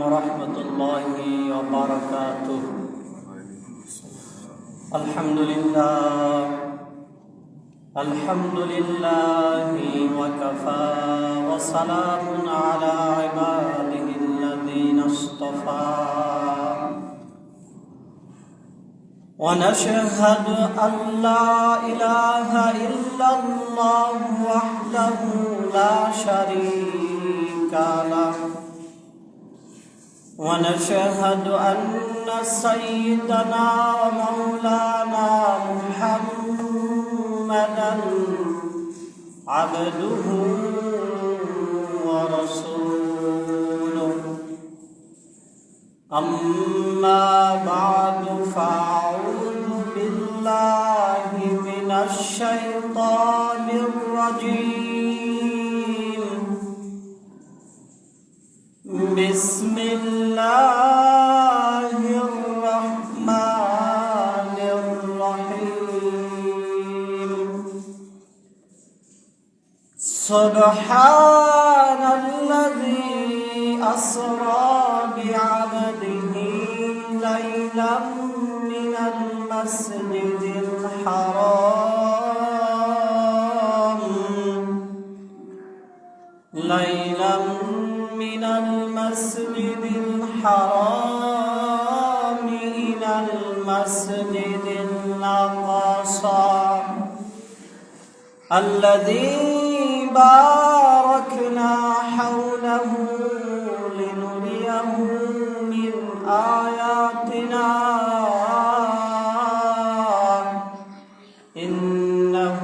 ورحمة الله وبركاته. الحمد لله وكفى وسلام على عباده الذين اصطفى. ونشهد أن لا إله إلا الله وحده لا شريك له، ونشهد أن سيدنا ومولانا محمدا عبده ورسوله. أما بعد فأعوذ بالله من الشيطان الرجيم. بسم الله الرحمن الرحيم. سبحان الذي أسرى بعبده ليلا من المسجد الحرام إلى المسجد الأقصى الذي باركنا حوله لنريه من آياتنا إنه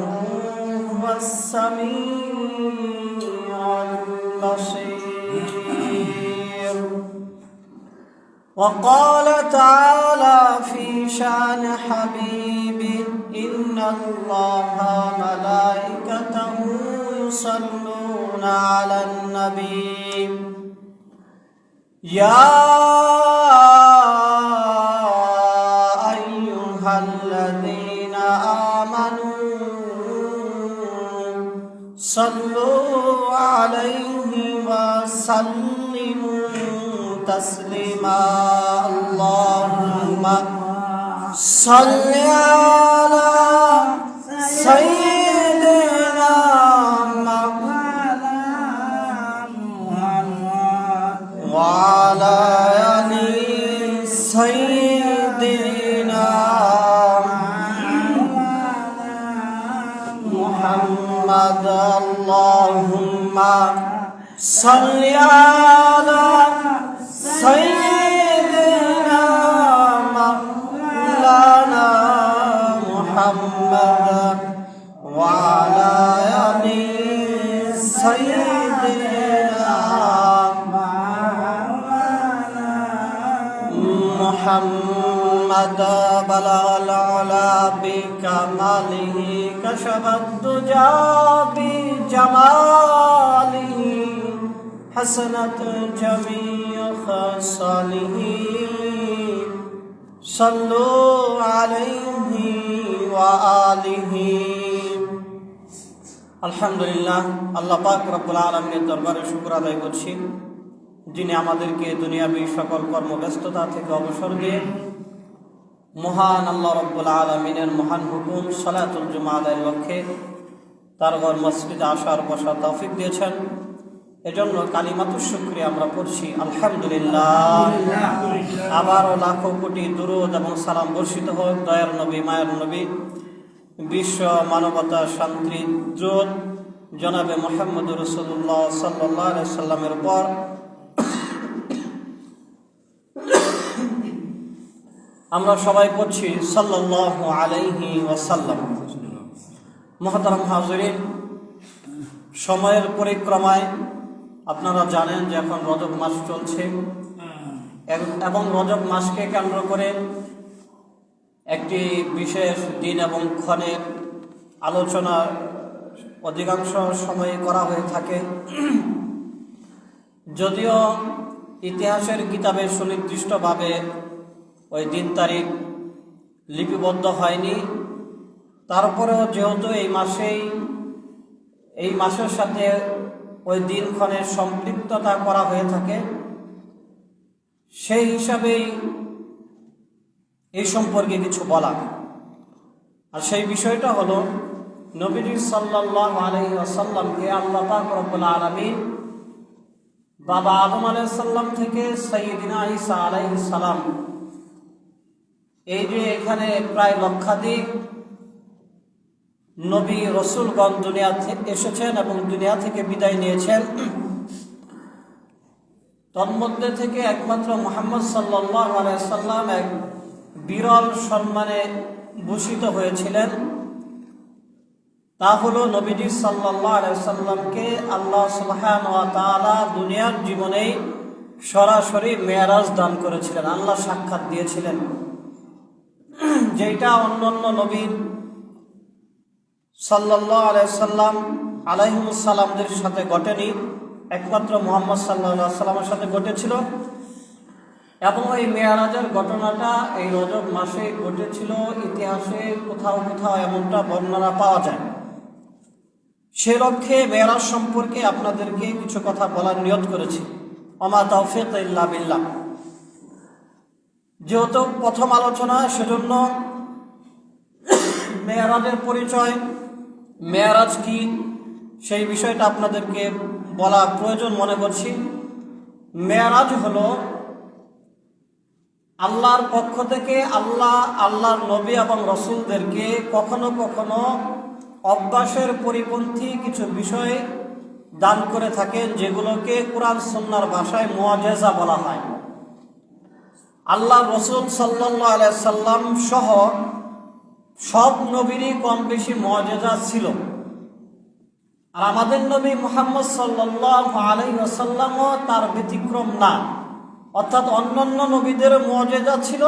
هو السميع البصير. وقال تعالى في شان حبيبه: إن الله ملائكته يصلون على النبي يا أيها الذين آمنوا صلوا عليه وسلموا تسليما. اللهم صل على سيدنا وعلى آل سيدنا محمد. اللهم صل على سيدنا مولانا محمد وعلى آل سيدنا محمد. بلغ العلا بكماله كشف الدجى بجماله حسنت جميع خصاله. صلوا عليه وآله. আলহামদুলিল্লাহ, আল্লাহ পাক রব্বুল আলামিনের দরবারে শুকর আদায় করছি, যিনি আমাদেরকে দুনিয়াবী সকল কর্মব্যস্ততা থেকে অবসর দিয়ে মহান আল্লাহ রব্বুল আলামিনের মহান হুকুম সালাতুল জুমা আদায়ের লক্ষ্যে তার ঘর মসজিদে আসার বসার তৌফিক দিয়েছেন। এজন্য কালিমাতুশ শুকরিয়া আমরা পড়ছি আলহামদুলিল্লাহ। আবারও লাখো কোটি দুরূদ এবং সালাম বর্ষিত হোক দয়ার নবী, মায়ের নবী, বিশ্ব মানবতার শান্তি দূত জনাবে মুহাম্মদুর রাসূলুল্লাহ সাল্লাল্লাহু আলাইহি সাল্লামের উপর। আমরা সবাই পড়ছি সাল্লাল্লাহু আলাইহি ওয়াসাল্লাম। মুহতারাম হাজিরিন, সময়ের পরিক্রমায় আপনারা জানেন যে এখন রজব মাস চলছে এবং রজব মাসকে কেন্দ্র করে একটি বিশেষ দিন এবং ক্ষণের আলোচনা অধিকাংশ সময়ে করা হয়ে থাকে। যদিও ইতিহাসের কিতাবে সুনির্দিষ্টভাবে ওই দিন তারিখ লিপিবদ্ধ হয়নি, তারপরেও যেহেতু এই মাসের সাথে ওই দিনক্ষণের সম্পৃক্ততা করা হয়ে থাকে, সেই হিসাবেই এই সম্পর্কে কিছু বলা। আর সেই বিষয়টা হলো নবীজি সাল্লাল্লাহু আলাইহি ওয়াসাল্লামকে আল্লাহ পাক রব্বুল আলামিন বাবা আদম আলাইহিস সালাম থেকে সাইয়্যিদিনা ঈসা আলাইহিস সালাম, এই যে এখানে প্রায় লক্ষাধিক নবী রসুলগণ দুনিয়া থেকে এসেছেন এবং দুনিয়া থেকে বিদায় নিয়েছেন, তন্মধ্যে থেকে একমাত্র মুহাম্মদ সাল্লাল্লাহু আলাইহি সাল্লাম এক বিরল সম্মানে ভূষিত হয়েছিলেন। তা হলো নবীজি সাল্লাল্লাহু আলাইহি সাল্লামকে আল্লাহ সুবহানাহু ওয়া তাআলা দুনিয়ার জীবনেই সরাসরি মেরাজ দান করেছিলেন, আল্লাহ সাক্ষাৎ দিয়েছিলেন, যেটা অন্যান্য নবীর সাল্লাল্লাহু আলাইহিস সালামদের সাথে ঘটেনি, একমাত্র মুহাম্মদ সাল্লাল্লাহু আলাইহি সাল্লামের সাথে ঘটেছিল। এবং এই মেরাজের ঘটনাটা এই রজব মাসে ঘটেছিল, ইতিহাসে কোথাও কোথাও এমনটা বর্ণনা পাওয়া যায়। সে লক্ষ্যে মেরাজ সম্পর্কে আপনাদেরকে কিছু কথা বলার নিয়ত করেছি। ওমা তাওফীক ইল্লা বিল্লাহ। যেহেতু প্রথম আলোচনা, সেজন্য মেরাজের পরিচয়, মেরাজ কি, সেই বিষয়টা আপনাদেরকে বলা প্রয়োজন মনে করছি। মেরাজ হলো আল্লাহর পক্ষ থেকে আল্লাহর নবী এবং রসুলদেরকে কখনো কখনো অভ্যাসের পরিপন্থী কিছু বিষয় দান করে থাকেন, যেগুলোকে কুরআন সুন্নাহর ভাষায় মুআজিজা বলা হয়। আল্লাহ রসুল সাল্লাল্লাহু আলাইহি সাল্লাম সহ সব নবীরই কম বেশি মুআজিজা ছিল। আর আমাদের নবী মুহাম্মদ সাল্লাল্লাহু আলাইহি ওয়াসাল্লামও তার ব্যতিক্রম না। অর্থাৎ অন্যান্য নবীদের মুআজিজা ছিল,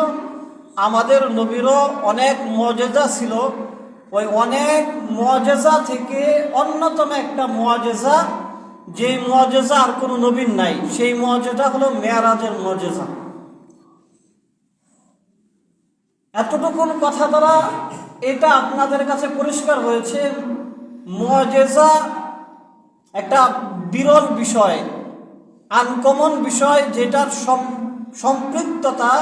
আমাদের নবীরও অনেক মুআজিজা ছিল। ওই অনেক মুআজিজা থেকে অন্যতম একটা মুআজিজা, যে মুআজিজা আর কোনো নবীর নাই, সেই মুআজিজা হলো মেরাজের মুআজিজা। এতটুকুন কথা দ্বারা এটা আপনাদের কাছে পরিষ্কার হয়েছে, মুআজিজা একটা বিরল বিষয়, আনকমন বিষয়, যেটার সম্পৃক্ততা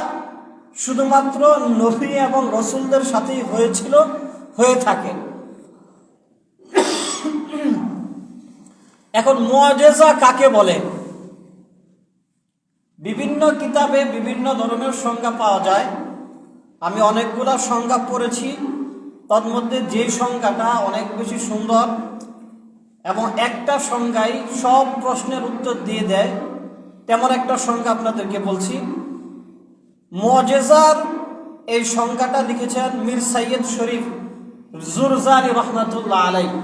শুধুমাত্র নবী এবং রসুলদের সাথেই হয়ে থাকে। এখন মুআজিজা কাকে বলে? বিভিন্ন কিতাবে বিভিন্ন ধরনের সংজ্ঞা পাওয়া যায়। আমি অনেকগুলা সংজ্ঞা পড়েছি, তন্মধ্যে যে সংজ্ঞাটা অনেক বেশি সুন্দর এবং একটা সংজ্ঞাই সব প্রশ্নের উত্তর দিয়ে দেয়, তেমন একটা সংজ্ঞা আপনাদেরকে বলছি। মুআজিজার এই সংজ্ঞাটা লিখেছেন মীর সৈয়দ শরীফ জুরজানি রহমাতুল্লাহ আলাইহি।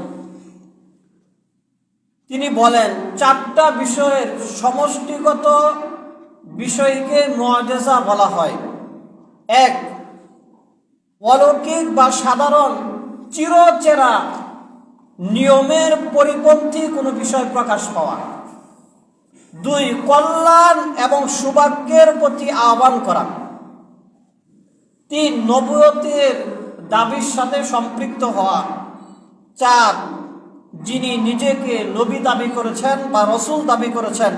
তিনি বলেন, চারটা বিষয়ের সমষ্টিগত বিষয়কে মুআজিজা বলা হয়। এক, অলৌকিক বা সাধারণ চিরচেরা নিয়মের পরিপন্থী কোনো বিষয় প্রকাশ পাওয়া। দুই, কল্যাণ এবং সৌভাগ্যের প্রতি আহ্বান করা। তিন, নবুয়তের দাবির সাথে সম্পৃক্ত হওয়া। চার, যিনি নিজেকে নবী দাবি করেছেন বা রসুল দাবি করেছেন,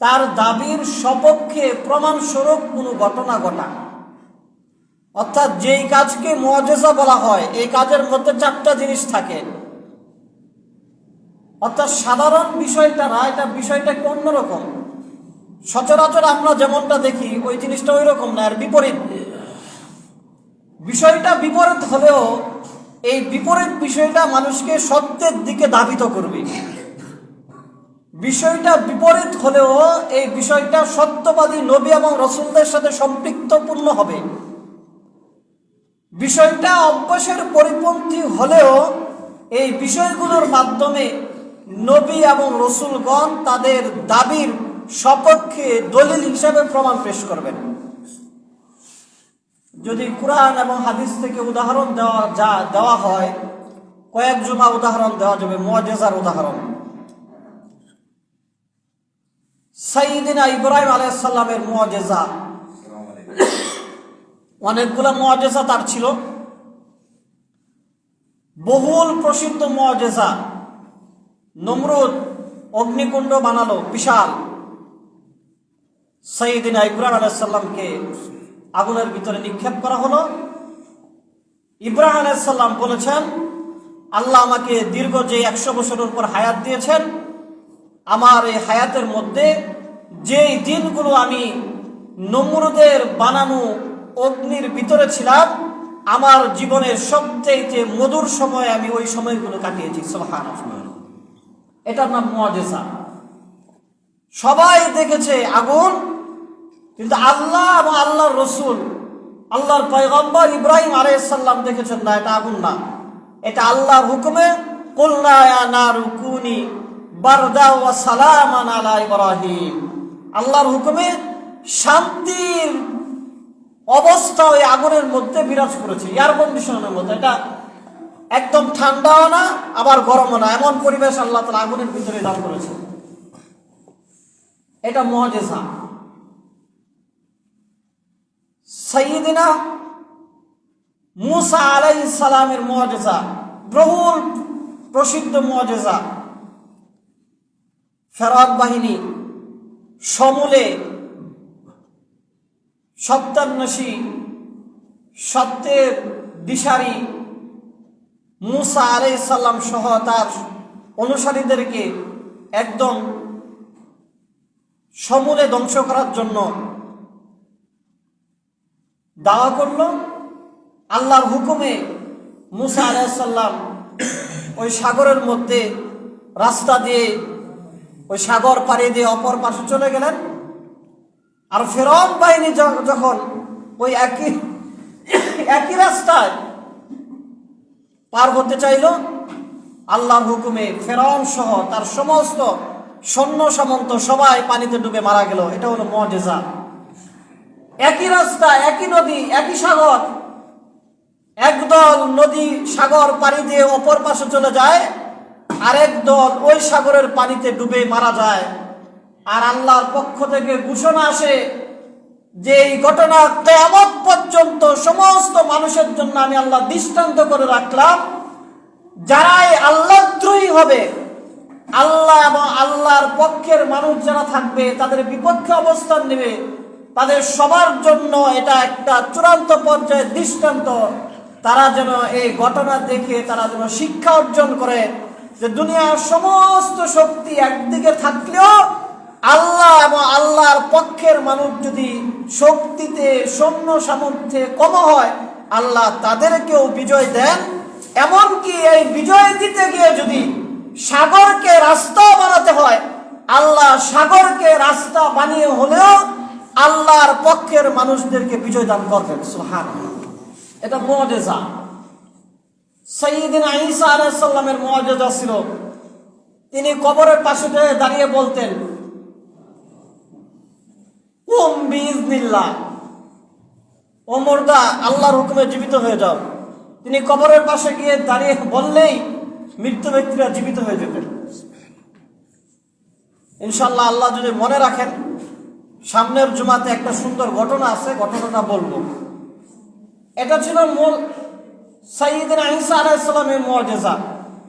তার দাবির সপক্ষে প্রমাণস্বরূপ কোনো ঘটনা ঘটা। অর্থাৎ যেই কাজকে মুআজিজা বলা হয়, এই কাজের মধ্যে চারটা জিনিস থাকে। অর্থাৎ সাধারণ বিষয়টা না, এটা বিষয়টা অন্যরকম। সচরাচর আমরা যেমনটা দেখি ওই জিনিসটা ওই রকম না, আর বিপরীত। বিষয়টা বিপরীত হলেও এই বিপরীত বিষয়টা মানুষকে সত্যের দিকে ধাবিত করবে। বিষয়টা বিপরীত হলেও এই বিষয়টা সত্যবাদী নবী এবং রসুলদের সাথে সম্পৃক্তপূর্ণ হবে। বিষয়টা অভ্যাসের পরিপন্থী হলেও এই বিষয়গুলোর মাধ্যমে নবী এবং রসুলগণ তাদের দাবির সপক্ষে দলিল হিসাবে প্রমাণ পেশ করবেন। যদি কুরআন এবং হাদিস থেকে উদাহরণ দেওয়া হয়, কয়েক জুমা উদাহরণ দেওয়া যাবে মুআজিজার উদাহরণ। সাইয়্যিদিনা ইব্রাহিম আলাইহিস সালামের মুআজিজা, অনেকগুলো মুআজিজা তার ছিল, বহুল প্রসিদ্ধ মুআজিজা। নমরুদ অগ্নিকুণ্ড বানালো বিশাল, সাইয়্যিদিনা ইব্রাহিম আলাইহিস সালামকে আগুনের ভিতরে নিক্ষেপ করা হলো। ইব্রাহিম আলাইহিস সালাম বলেছেন, আল্লাহ আমাকে দীর্ঘ যে 100 বছরের উপর হায়াত দিয়েছেন, আমার এই হায়াতের মধ্যে যেই দিনগুলো আমি নমরুদের বানানো অগ্নির ভিতরে ছিলাম, আমার জীবনের সবচেয়ে মধুর সময় আমি ওই সময়গুলো কাটিয়েছি। সুবহানাল্লাহ। এটার নাম মুআজিজা। সবাই দেখেছে আগুন, কিন্তু আল্লাহ এবং আল্লাহর রসুল, আল্লাহর পয়গম্বর ইব্রাহিম আলাইহিস সালাম দেখেছেন না, এটা আগুন না, এটা আল্লাহর হুকুমে কুলনা ইয়া নারু কুনি বারদা ওয়া সালামান আলা ইব্রাহিম, আল্লাহর হুকুমে শান্তির অবস্থা ওই আগুনের মধ্যে বিরাজ করেছে, এয়ার কন্ডিশনের মধ্যে। এটা একদম ঠান্ডাও না আবার গরমও না, এমন পরিবেশ আল্লাহ তাআলা আগুনের ভিতরে দান করেছে। এটা মুআজিজা। সাইয়্যিদিনা মূসা আলাইহিস সালামের মুআজিজা, বহুল প্রসিদ্ধ মুআজিজা। ফেরাউন বাহিনী সমূলে সত্যান্বেষী, সত্যের দিশারি মূসা আলাইহিস সালাম সহ তার অনুসারীদেরকে একদম সমূলে ধ্বংস করার জন্য দাওয়া করল। আল্লাহর হুকুমে মূসা আলাইহিস সালাম ওই সাগরের মধ্যে রাস্তা দিয়ে ওই সাগর পাড়ি দিয়ে অপর পাশে চলে গেলেন। আর ফেরাউন বাহিনী যখন ওই একই রাস্তায় পার হতে চাইল, আল্লাহর হুকুমে ফেরাউন সহ তার সমস্ত সৈন্য সামন্ত সবাই পানিতে ডুবে মারা গেল। এটা হলো মুআজিজা। একই রাস্তা, একই নদী, একই সাগর, একদল নদী সাগর পাড়ি দিয়ে অপর পাশে চলে যায়, আরেক দল ওই সাগরের পানিতে ডুবে মারা যায়। আর আল্লাহর পক্ষ থেকে ঘোষণা আসে যে এই ঘটনা কিয়ামত পর্যন্ত সমস্ত মানুষের জন্য আমি আল্লাহ দৃষ্টান্ত করে রাখলাম, যারাই আল্লাহদ্রোহী হবে, আল্লাহ এবং আল্লাহর পক্ষের মানুষ যারা থাকবে, তাদের বিপক্ষে অবস্থান নেবে, তাদের সবার জন্য এটা একটা চূড়ান্ত পর্যায়ের দৃষ্টান্ত। তারা যেন এই ঘটনা দেখে তারা যেন শিক্ষা অর্জন করে যে দুনিয়ার সমস্ত শক্তি একদিকে থাকলেও আল্লাহ এবং আল্লাহর পক্ষের মানুষ যদি শক্তিতে, সৈন্য সামর্থ্যে কম হয়, আল্লাহ তাদেরকেও বিজয় দেন। এমনকি এই বিজয় দিতে গিয়ে যদি সাগরকে রাস্তা বানাতে হয়, আল্লাহ সাগরকে রাস্তা বানিয়ে হলেও আল্লাহর পক্ষের মানুষদেরকে বিজয় দান করবেন। সুবহানাল্লাহ। এটা মুআজিজা। সাইয়্যিদিনা ঈসা আলাইহিস সালামের মুআজিজা ছিল, তিনি কবরের পাশে দাঁড়িয়ে বলতেন, কুম বিইজনিল্লাহ, ও মুর্দা আল্লাহর হুকুমে জীবিত হয়ে যাও। তিনি কবরের পাশে গিয়ে দাঁড়িয়ে বললেই মৃত্যু ব্যক্তিরা জীবিত হয়ে যেতেন। ইনশাআল্লাহ আল্লাহ যদি মনে রাখেন, সামনের জুমাতে একটা সুন্দর ঘটনা আছে, ঘটনাটা বলবো। এটা ছিল সাইয়্যিদিনা ঈসা আলাইহিস সালামের মুআজিজা।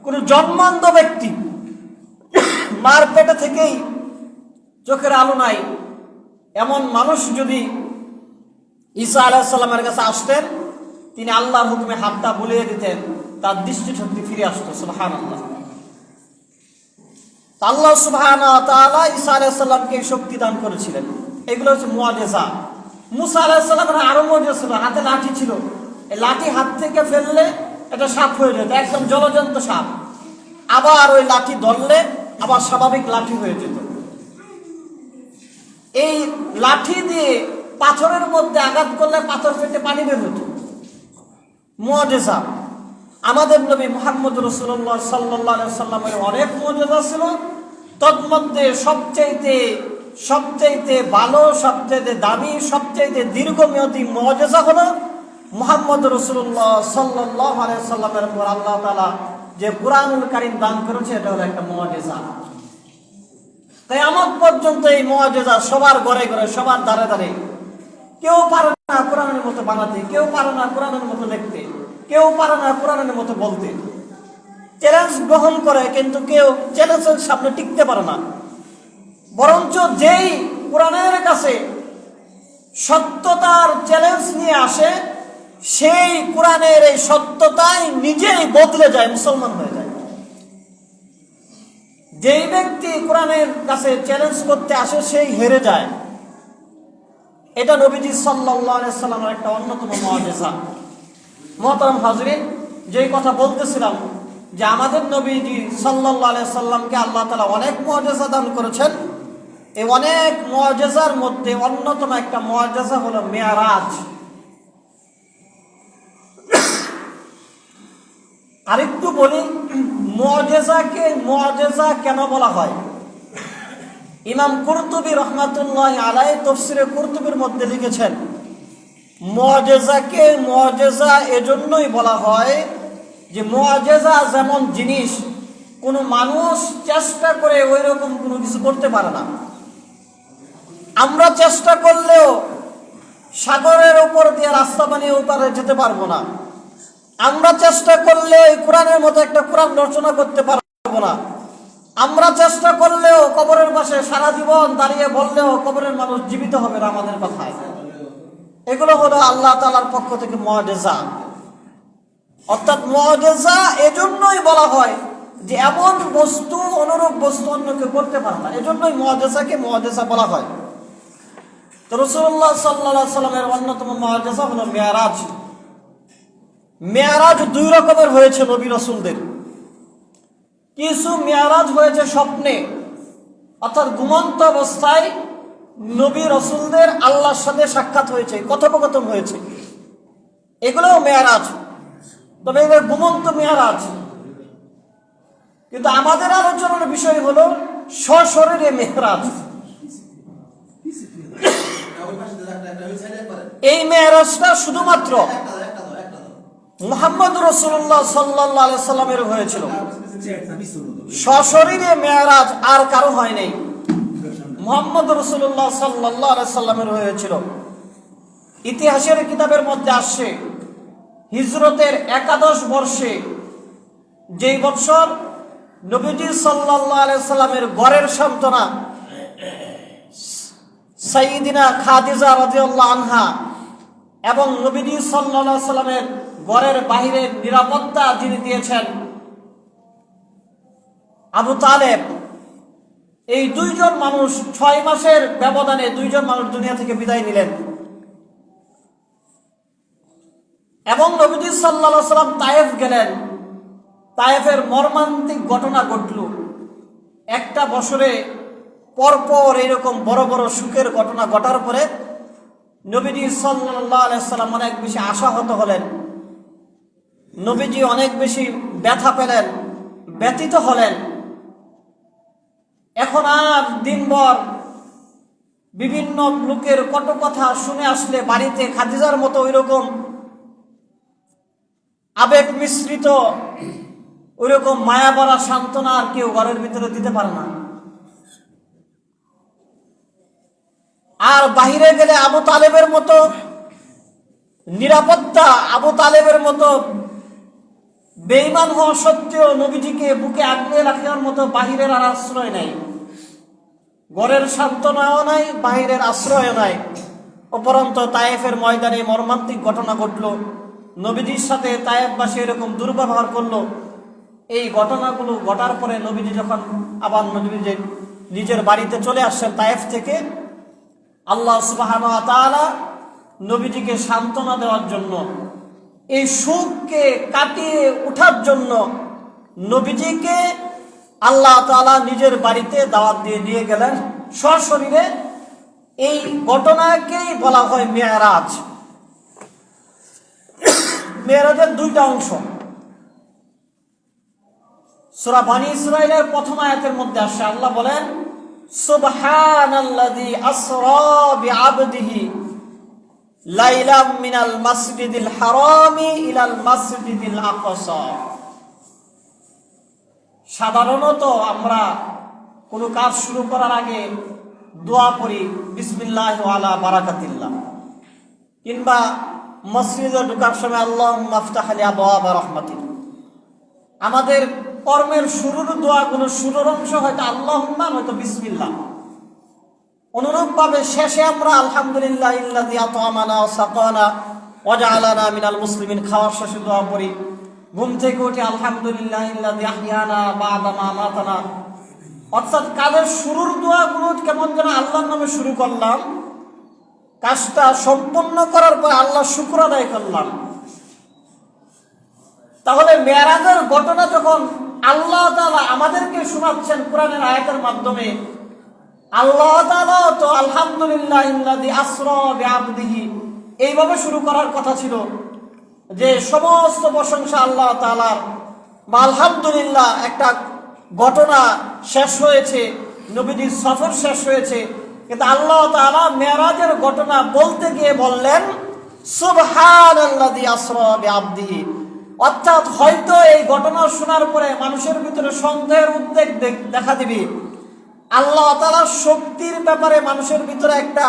কোন জন্মান্ধ ব্যক্তি, মার পেটে থেকেই চোখের আলো নাই, এমন মানুষ যদি ঈসা আলাইহিস সালামের কাছে আসতেন, তিনি আল্লাহর হুকুমে হাতটা বুলিয়ে দিতেন, তার দৃষ্টিশক্তি ফিরে আসতো। সুবহানাল্লাহ। আল্লাহ সুবহানাহু ওয়া তাআলা ঈসা আলাইহিস সালামকে শক্তি দান করেছিলেন। এগুলো হচ্ছে মুআজিজা। মুসা আলাইহিস সালামের আরো মুআজিজা ছিল, হাতে লাঠি ছিল, এই লাঠি হাত থেকে ফেললে এটা সাপ হয়ে যেত, একদম জলজন্ত সাপ। আবার ওই লাঠি ধরলে আবার স্বাভাবিক লাঠি হয়ে যেত। এই লাঠি দিয়ে পাথরের মধ্যে আঘাত করলে পাথর ফেটে পানি বের হতো। মুআজিজা। আমাদের নবী মুহাম্মদ রাসূলুল্লাহ সাল্লাল্লাহু আলাইহি ওয়াসাল্লামের অনেক মুআজিজা ছিল। তন্মধ্যে সবচেয়ে ভালো, সবচেয়ে দামি, সবচেয়ে দীর্ঘমেয়াদী মুআজিজা হলো মুহাম্মদ রাসূলুল্লাহ সাল্লাল্লাহু আলাইহি ওয়াসাল্লামের উপর আল্লাহ তাআলা যে কুরআনুল কারীম দান করেছে, এটা হলো একটা মুআজিজা। কিয়ামত পর্যন্ত এই মুআজিজা সবার ঘরে ঘরে, সবার দ্বারে দ্বারে। কেউ পারে না কোরআনের মতো বানাতে, কেউ পারে না কোরআনের মতো লিখতে, কেউ পারে না কোরআনের মতো বলতে। চ্যালেঞ্জ গ্রহণ করে, কিন্তু কেউ চ্যালেঞ্জের সামনে টিকতে পারে না। বরঞ্চ যেই কোরআনের কাছে সত্যতার চ্যালেঞ্জ নিয়ে আসে, সেই কোরআনের এই সত্যতাই নিজেই বদলে যায়, মুসলমান হয়ে যায়। যেই ব্যক্তি কোরআনের কাছে চ্যালেঞ্জ করতে আসে সেই হেরে যায়। এটা নবীজি সাল্লাল্লাহু আলাইহি সাল্লামের একটা অন্যতম মুআজিজা। মুহতারাম হাজরিন, যেই কথা বলতেছিলাম যে আমাদের নবীজি সাল্লাল্লাহু আলাইহি সাল্লামকে আল্লাহ তাআলা অনেক মুআজিজা দান করেছেন। এই অনেক মুআজিজার মধ্যে অন্যতম একটা মুআজিজা হলো মেরাজ। আরেকটু বলি, মুআজিজাকে মুআজিজা কেন বলা হয়? ইমাম কুরতুবী রাহমাতুল্লাহি আলাইহি তাফসীরে কুরতুবীর মধ্যে লিখেছেন, মুআজিজাকে মুআজিজা এজন্যই বলা হয় যে মুআজিজা যেমন জিনিস কোনো মানুষ চেষ্টা করে ওই রকম কোনো কিছু করতে পারে না। আমরা চেষ্টা করলেও সাগরের উপর দিয়ে রাস্তা বানিয়ে ওপারে যেতে পারবো না। আমরা চেষ্টা করলে এই কোরআনের মতো একটা কোরআন রচনা করতে পারবো না। আমরা চেষ্টা করলেও কবরের পাশে সারা জীবন দাঁড়িয়ে বললেও কবরের মানুষ জীবিত হবে না আমাদের কথায়। এগুলো হলো আল্লাহ তাআলার পক্ষ থেকে মুআজিজা। অর্থাৎ মুআজিজা এজন্যই বলা হয় যে এমন বস্তু অনুরূপ বস্তু অন্য কেউ করতে পারে না, এজন্যই মুআজিজাকে মুআজিজা বলা হয়। তো রাসূলুল্লাহ সাল্লাল্লাহু আলাইহি সাল্লামের অন্যতম মুআজিজা হলো মেরাজ। মেরাজ দুই রকমের হয়েছে নবী রাসূলদের। কিছু মেরাজ হয়েছে স্বপ্নে, অর্থাৎ ঘুমন্ত অবস্থায় নবী রাসূলদের আল্লাহর সাথে সাক্ষাৎ হয়েছে, কথোপকথন হয়েছে, এগুলোও মেরাজ। তবে এদের ঘুমন্ত মেরাজ। কিন্তু আমাদের আলোচনার বিষয় হলো সশরীরে মেরাজ। এই মেরাজটা শুধুমাত্র মুহাম্মদ রাসূলুল্লাহ সাল্লাল্লাহু আলাইহি সাল্লামের হয়েছিল। সশরীরে মেরাজ আর কারো হয় নাই, মুহাম্মদ রাসূলুল্লাহ সাল্লাল্লাহু আলাইহি সাল্লামের হয়েছিল। ইতিহাসের কিতাবের মধ্যে আসছে হিজরতের 11 বর্ষে, যেই বছর নবীজি সাল্লাল্লাহু আলাইহি সাল্লামের ঘরের সান্ত্বনা সাইয়্যিদিনা খাদিজা রাদিয়াল্লাহু আনহা এবং নবীজি সাল্লাল্লাহু আলাইহি সাল্লামের ঘরের বাহিরের নিরাপত্তা যিনি দিয়েছেন আবু তালেব, এই দুইজন মানুষ 6 মাসের ব্যবধানে দুইজন মানুষ দুনিয়া থেকে বিদায় নিলেন। এবং নবীজি সাল্লাল্লাহু আলাইহি সাল্লাম তায়েফ গেলেন। তায়েফের মর্মান্তিক ঘটনা ঘটল। একটা বছরে পরপর এরকম বড় বড় সুখের ঘটনা ঘটার পরে নবীজি সাল্লাল্লাহু আলাইহি সাল্লাম অনেক বেশি আশাহত হলেন। নবীজি অনেক বেশি ব্যথা পেলেন, ব্যথিত হলেন। এখন আর দিনভর বিভিন্ন লোকের কটু কথা শুনে আসলে বাড়িতে খাদিজার মতো ওইরকম আবেগ মিশ্রিত ওইরকম মায়া ভরা সান্ত্বনা আর কেউ ঘরের ভিতরে দিতে পারে না। আর বাহিরে গেলে আবু তালেবের মতো নিরাপত্তা, আবু তালেবের মতো বেঈমান হওয়া সত্ত্বেও নবীজিকে বুকে আগলে রাখার মতো বাহিরের আর আশ্রয় নাই, ঘরের সান্ত্বনাও নাই, বাহিরের আশ্রয় নাই। উপরন্ত তায়েফের ময়দানে মর্মান্তিক ঘটনা ঘটল, নবীজির সাথে তায়েফবাসী এরকম দুর্ব্যবহার করলো। এই ঘটনাগুলো ঘটার পরে নবীজি যখন আবার নবীজি নিজের বাড়িতে চলে আসছেন তায়েফ থেকে, আল্লাহ সুবহানাহু ওয়া তাআলা নবীজিকে সান্ত্বনা দেওয়ার জন্য, এই সুখকে কাটিয়ে ওঠার জন্য নবীজিকে আল্লাহ তাআলা নিজের বাড়িতে দাওয়াত দিয়ে নিয়ে গেলেন সশরীরে। এই ঘটনাকেই বলা হয় মেরাজ। মেরাজের দুইটা অংশ। সূরা বনী ইসরাঈলের প্রথম আয়াতের মধ্যে আসে, আল্লাহ বলেন সুবহানাল্লাযী আসরা বিআবদিহি লাইলাম মিনাল মাসজিদিল হারামি ইলাল মাসজিদিল আকসা। সাধারণত আমরা কোনো কাজ শুরু করার আগে দোয়া পড়ি বিসমিল্লাহি ওয়া আলা বারাকাতিল্লাহ, কিংবা মসজিদে ঢোকার সময় আল্লাহুম্মা আফতাহ লি আবওয়াবা রাহমাতিক। আমাদের কর্মের শুরুর দোয়াগুলো শুরুর অংশ হয়তো আল্লাহুম্মা, হয়তো বিসমিল্লাহ। অনুরূপভাবে শেষে আমরা আলহামদুলিল্লাহ ইল্লাযী আত'আমানা ওয়া সাকানা ওয়া জাআলানা মিনাল মুসলিমিন খাওয়ার শেষে দোয়া করি। ঘুম থেকে উঠে আলহামদুলিল্লাহ ইল্লাযী আহইয়ানা বা'দা মা আমাতানা। অর্থাৎ কাজের শুরুর দোয়াগুলো কেমন যেন আল্লাহর নামে শুরু করলাম, কাজটা সম্পন্ন করার পর আল্লাহ শুকর আদায় করলাম। তাহলে মেরাজের ঘটনা যখন আল্লাহ তাআলা আমাদেরকে শোনাচ্ছেন কোরআনের আয়াতের মাধ্যমে, আল্লাহ তাআলা তো আলহামদুলিল্লাহ ইল্লাযী আসরা বিআবদিহি এইভাবে শুরু করার কথা ছিল যে সমস্ত প্রশংসা আল্লাহ তাআলার, বা আলহামদুলিল্লাহ একটা ঘটনা শেষ হয়েছে, নবীজির সফর শেষ হয়েছে। কিন্তু আল্লাহ তাআলা মেরাজের ঘটনা বলতে গিয়ে বললেন সুবহানাল্লাযী আসরা বিআবদিহি। অর্থাৎ হয়তো এই ঘটনা শোনার পরে মানুষের ভিতরে সন্দেহের উদ্বেগ দেখা দিবে, আল্লাহ তাআলার শক্তির ব্যাপারে মানুষের ভিতরে একটা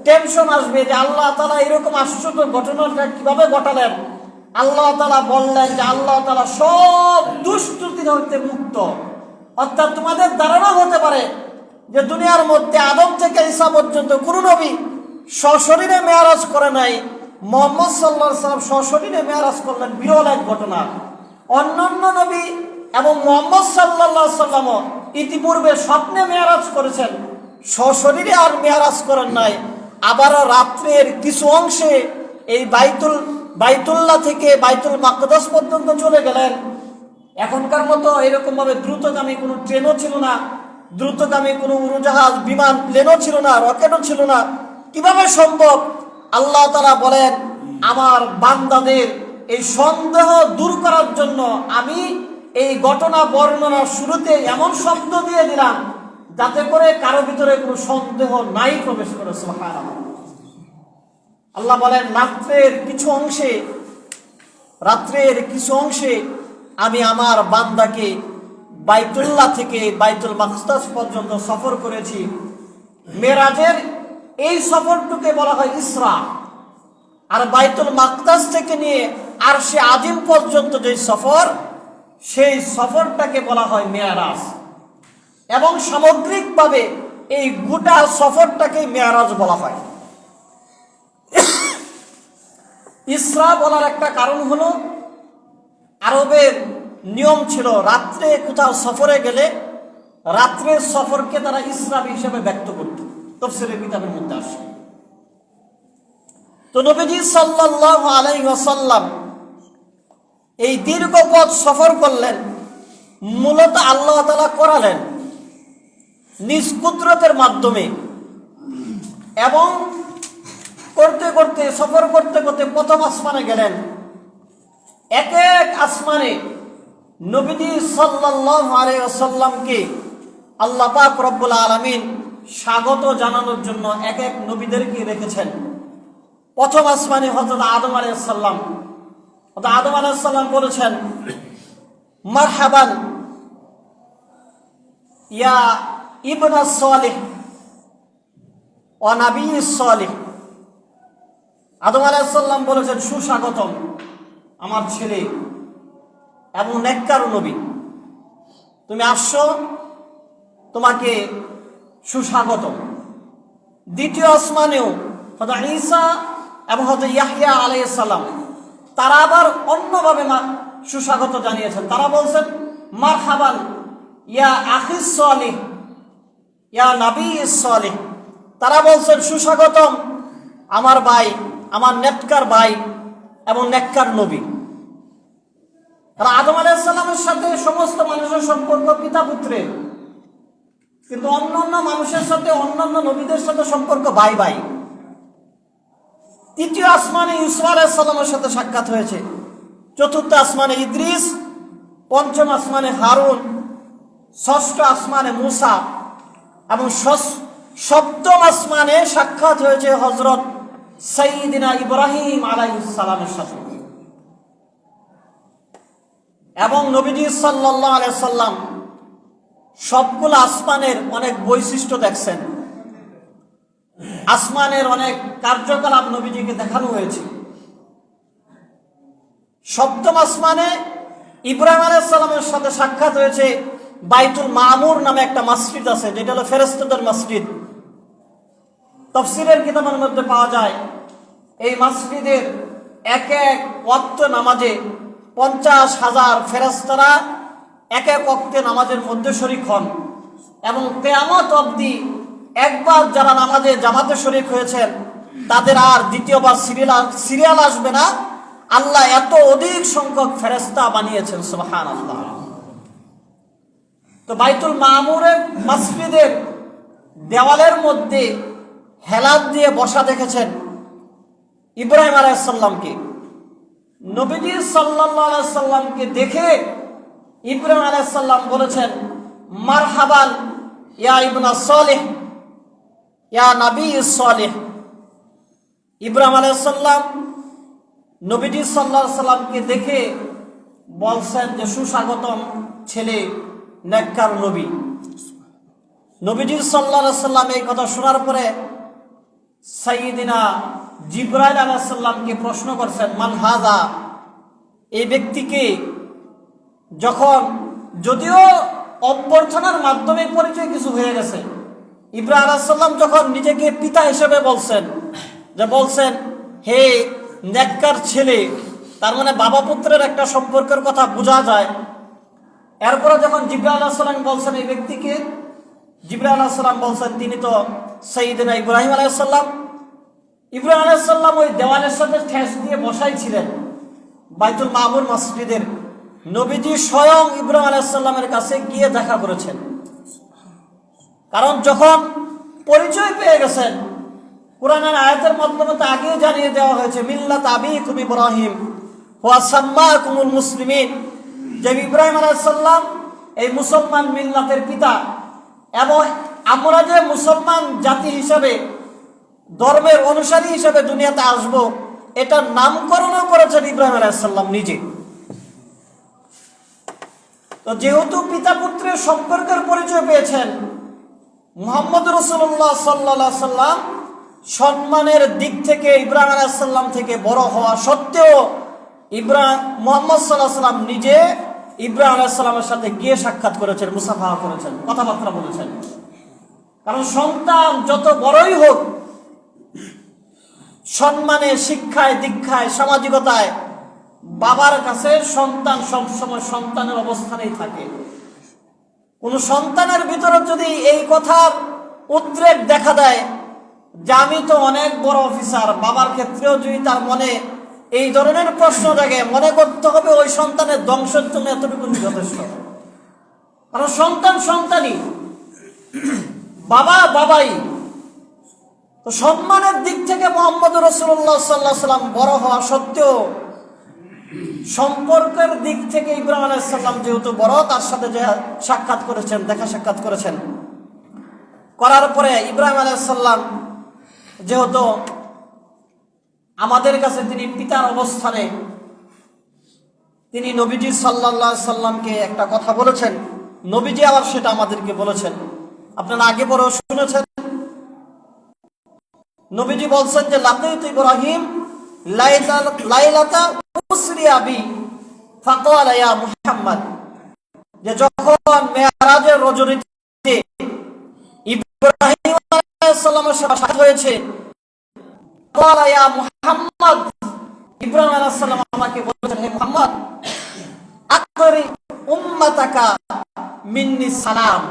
টেনশন আসবে যে আল্লাহ তাআলা এরকম আশ্চর্য ঘটনাটা কিভাবে ঘটালেন। আল্লাহ তাআলা বললেন যে আল্লাহ তাআলা সব দুষ্কৃতি হতে মুক্ত। অর্থাৎ তোমাদের ধারণা হতে পারে যে দুনিয়ার মধ্যে আদম থেকে ঈসা পর্যন্ত কোনো নবী সশরীরে মেরাজ করে নাই, মুহাম্মদ সাল্লাল্লাহু আলাইহি ওয়াসাল্লাম সশরীরে মেরাজ করলেন, বিরল এক ঘটনা। অন্যান্য নবী এবং মুহাম্মদ সাল্লাল্লাহু আলাইহি ওয়াসাল্লাম ইতিপূর্বে স্বপ্নে মেরাজ করেছেন, সশরীরে আর মেরাজ করেন নাই। আবার রাত্রের কিছু অংশে এই বাইতুল্লাহ থেকে বাইতুল মাকদাস পর্যন্ত চলে গেলেন। এখনকার মতো এরকম ভাবে দ্রুতগামী কোনো ট্রেনও ছিল না, দ্রুতগামী কোনো উড়োজাহাজ, বিমান, প্লেনও ছিল না, রকেটও ছিল না। কিভাবে সম্ভব? আল্লাহ তাআলা বলেন আমার বান্দাদের এই সন্দেহ দূর করার জন্য আমি এই ঘটনা বর্ণনার শুরুতে এমন শব্দ দিয়ে দিলাম যাতে করে কারো ভিতরে কোনো সন্দেহ নাই প্রবেশ করে। সুবহানাল্লাহ। আল্লাহ বলেন রাত্রের কিছু অংশে আমি আমার বান্দাকে বাইতুল্লাহ থেকে বাইতুল মাকদাস পর্যন্ত সফর করেছি। মেরাজের এই সফরটুকে বলা হয় ইসরা, আর বাইতুল মাকদাস থেকে নিয়ে আরশে আজিম পর্যন্ত যে সফর, সেই সফরটাকে বলা হয় মেরাজ। এবং সামগ্রিকভাবে এই গোটা সফরটাকে মেরাজ বলা হয়। ইসরা বলার একটা কারণ হলো আরবের নিয়ম ছিল রাত্রে কোথাও সফরে গেলে রাত্রের সফরকে তারা ইসরা হিসেবে ব্যক্ত করত, তাফসীরের কিতাবের মধ্যে আসে। তো নবীজি সাল্লাল্লাহু আলাইহি ওয়াসাল্লাম এই দীর্ঘ পথ সফর করলেন, মূলত আল্লাহ তাআলা করালেন নিজ কুদরতের মাধ্যমে। এবং সফর করতে করতে প্রথম আসমানে গেলেন। এক এক আসমানে নবীজি সাল্লাল্লাহু আলাইহি ওয়াসাল্লামকে আল্লাহ পাক রব্বুল আলামিন স্বাগত জানানোর জন্য এক এক নবীদেরকে রেখেছেন। প্রথম আসমানে হযরত আদম আলাইহিস সালাম, আদম আলাইহিস সালাম বলেছেন মারহাবান ইয়া ইবনাস সালিহ ওয়া নাবিয়্যিস সালিহ। আদম আলাইহিস সালাম বলেছেন সুস্বাগতম আমার ছেলে এবং নেককার নবী, তুমি আসছো, তোমাকে সুস্বাগতম। দ্বিতীয় আসমানেও হযরত ঈসা এবং হযরত ইয়াহইয়া আলাইহিস সালাম তারা আবার অন্যভাবে সুস্বাগত জানিয়েছেন। তারা বলছেন মারহাবান ইয়া আখিস সালিহ ইয়া নাবিয়্যিস সালিহ। তারা বলছেন সুস্বাগতম আমার ভাই, আমার নেককার ভাই এবং নেককার নবী। আদম আলাইহিস সালামের সাথে সমস্ত মানুষের সম্পর্ক পিতা পুত্রের, কিন্তু অন্যান্য মানুষের সাথে, অন্যান্য নবীদের সাথে সম্পর্ক ভাই ভাই। তৃতীয় আসমানে ইউসুফ আলাইহিস সালামের সাথে সাক্ষাৎ হয়েছে, চতুর্থ আসমানে ইদ্রিস, পঞ্চম আসমানে হারুন, ষষ্ঠ আসমানে মুসা এবং সপ্তম আসমানে সাক্ষাৎ হয়েছে হযরত সাইয়্যিদিনা ইব্রাহিম আলাইহিস সালামের সাথে। এবং নবীজি সাল্লাল্লাহু আলাইহি সাল্লাম সবগুলো আসমানের অনেক বৈশিষ্ট্য দেখছেন, আসমানের অনেক কার্যকলাপ নবীজিকে দেখানো হয়েছে। সপ্তম আসমানে ইব্রাহিম আলাইহিস সালামের সাথে সাক্ষাৎ হয়েছে বাইতুল মামুর নামে একটা মসজিদ আছে, যেটা হলো ফেরেশতাদের মসজিদ। তাফসীরের কিতাবের মধ্যে পাওয়া যায় এই মসজিদের এক এক ওয়াক্ত নামাজে 50,000 ফেরেশতারা এক এক ওয়াক্তে নামাজের মধ্যে শরীক হন, এবং কিয়ামত অবধি একবার যারা নামাজে জামাতে শরীক হয়েছেন তাদের আর দ্বিতীয়বার সিরিয়াল আসবে না। আল্লাহ এত অধিক সংখ্যক ফেরেশতা বানিয়েছেন, সুবহানাল্লাহ। তো বাইতুল মামুরের মসজিদের দেওয়ালের মধ্যে হেলান দিয়ে বসা দেখেছেন ইব্রাহিম আলাইহিস সালামকে। নবীজি সাল্লাল্লাহু আলাইহি সাল্লামকে দেখে ইব্রাহিম আলাইহিস সালাম বলেছেন, মারহাবান ইয়া ইবনা সালেহ, ইয়া নবী সালেহ। ইব্রাহিম আলাইহিস সালাম নবীজি সাল্লাল্লাহু আলাইহি সাল্লামকে দেখে বলছেন যে সুস্বাগতম ছেলে, নেককার নবী। নবীজি সাল্লাল্লাহু আলাইহি সাল্লাম এই কথা শোনার পরে সাইয়্যিদিনা জিবরাইল আলাইহিস সালামকে প্রশ্ন করছেন, মান হাযা, এই ব্যক্তিকে। যখন যদিও অভ্যর্থনার মাধ্যমে পরিচয় কিছু হয়ে গেছে, ইব্রাহিম আলাইহিস সালাম যখন নিজেকে পিতা হিসেবে বলছেন, যে বলছেন হে নেককার ছেলে, তার মানে বাবা পুত্রের একটা সম্পর্কের কথা বোঝা যায়। এরপরে যখন জিবরাইল আলাইহিস সালাম বলছেন এই ব্যক্তিকে, জিবরাইল আলাইহিস সালাম বলছেন তিনি তো সাইয়্যিদিনা ইব্রাহিম আলাইহিস সালাম। ইব্রাহিম আলাইহিস সালাম ওই দেওয়ালের সাথে ঠেস দিয়ে বসাই ছিলেন বাইতুল মামুর মসজিদের। নবীজি স্বয়ং ইব্রাহিম আলাইহিস সালামের কাছে গিয়ে দেখা করেছেন, কারণ যখন পরিচয় পেয়ে গেছেন, কোরআনের আয়াতের মাধ্যমে তো আগে জানিয়ে দেওয়া হয়েছে, মিল্লাত আবিকুম ইব্রাহিম ওয়া সাম্মাকুমুল মুসলিমিন, যে ইব্রাহিম আলাইহিস সালাম এই মুসলমান মিল্লাতের পিতা, এবং আমরা যে মুসলমান জাতি হিসাবে ধর্মের অনুসারী হিসাবে দুনিয়াতে আসব, এটার নামকরণও করেছেন ইব্রাহিম আলাইহিস সালাম নিজে। তো যেহেতু পিতা পুত্রের সম্পর্কের পরিচয় পেয়েছেন, মুহাম্মদ রাসূলুল্লাহ সাল্লাল্লাহু আলাইহি সাল্লাম সম্মানের দিক থেকে ইব্রাহিম আলাইহিস সালাম থেকে বড় হওয়া সত্ত্বেও মুহাম্মদ সাল্লাল্লাহু আলাইহি সাল্লাম নিজে ইব্রাহিম আলাইহিস সালামের সাথে গিয়ে সাক্ষাৎ করেছেন, মুসাফাহা করেছেন, কথাবার্তা বলেছেন। কারণ সন্তান যত বড়ই হোক, সম্মানে, শিক্ষায়, দীক্ষায়, সামাজিকতায় বাবার কাছে সন্তান সবসময় সন্তানের অবস্থানেই থাকে। কোন সন্তানের ভিতরে যদি এই কথার উদ্রেক দেখা দেয় যে আমি তো অনেক বড় অফিসার, বাবার ক্ষেত্রেও যদি তার মনে এই ধরনের প্রশ্ন জাগে, মনে করতে হবে ওই সন্তানের ধ্বংসের জন্য এতটুকু যথেষ্ট। কারণ সন্তান সন্তানই, বাবা বাবাই। তো সম্মানের দিক থেকে মুহাম্মদ রাসূলুল্লাহ সাল্লাল্লাহু আলাইহি সাল্লাম বড় হওয়া সত্ত্বেও সম্পর্কের দিক থেকে ইব্রাহিম আলাইহিস সালাম যেহেতু বড়, তার সাথে যে সাক্ষাৎ করেছেন, দেখা সাক্ষাৎ করেছেন, করার পরে ইব্রাহিম আলাইহিস সালাম যেহেতু আমাদের কাছে তিনি পিতার অবস্থানে, তিনি নবীজি সাল্লাল্লাহু আলাইহি সাল্লামকে একটা কথা বলেছেন, নবীজি আবার সেটা আমাদেরকে বলেছেন। আপনারা আগে বড় শুনেছেন, নবীজি বলছেন যে লাকাইতু ইব্রাহিম লাইলাতা উসরিয়া বি ফাকালা ইয়া মুহাম্মদ, যে যখন মেরাজের রজনীতে ইব্রাহিম আলাইহিস সালামের সাথে সাক্ষাৎ হয়েছে, ফাকালা ইয়া মুহাম্মদ, ইব্রাহিম আলাইহিস সালাম আমাকে বলেছেন, হে মুহাম্মদ, আকরি উম্মাতাকা মিন্নি সালাম,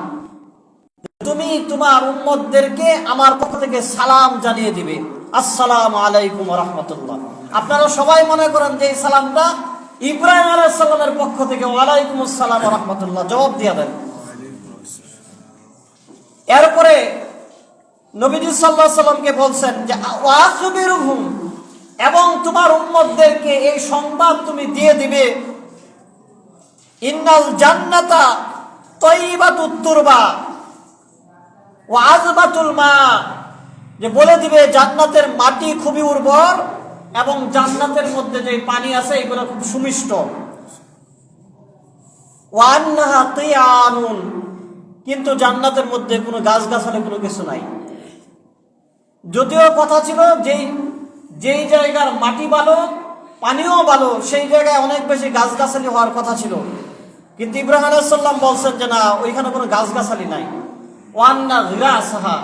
তুমি তোমার উম্মতদেরকে আমার পক্ষ থেকে সালাম জানিয়ে দিবে, আসসালামু আলাইকুম ওয়া রাহমাতুল্লাহ। আপনারা সবাই মনে করেন যে এই সালামটা ইব্রাহিম আলাইহিস সালামের পক্ষ থেকে ওয়া আলাইকুম আসসালাম ওয়া রাহমাতুল্লাহ জবাব দিয়ে দেন। এরপরে নবীজি সাল্লাল্লাহু আলাইহি সাল্লামকে বলছেন যে ওয়া আখবিরহুম, এবং তোমার উম্মতদেরকে এই সংবাদ তুমি দিয়ে দিবে, ইন্নাল জান্নাতা তাইয়্যিবাতুত তুরবা ওয়া আযবাতুল মা, যে বলে দিবে জান্নাতের মাটি খুবই উর্বর এবং জান্নাতের মধ্যে যে পানি আছে এগুলো খুব সুমিষ্ট। ওয়া আন্নাহা কিয়ানুন, কিন্তু জান্নাতের মধ্যে কোনো গাছগাছালি কোনো কিছু নাই। যদিও কথা ছিল যেই জায়গার মাটি ভালো, পানিও ভালো, সেই জায়গায় অনেক বেশি গাছগাছালি হওয়ার কথা ছিল, কিন্তু ইব্রাহিম আলাইহিস সালাম বলছেন যে না, ওইখানে কোনো গাছগাছালি নাই। ওয়ান্না গিরাসাহা,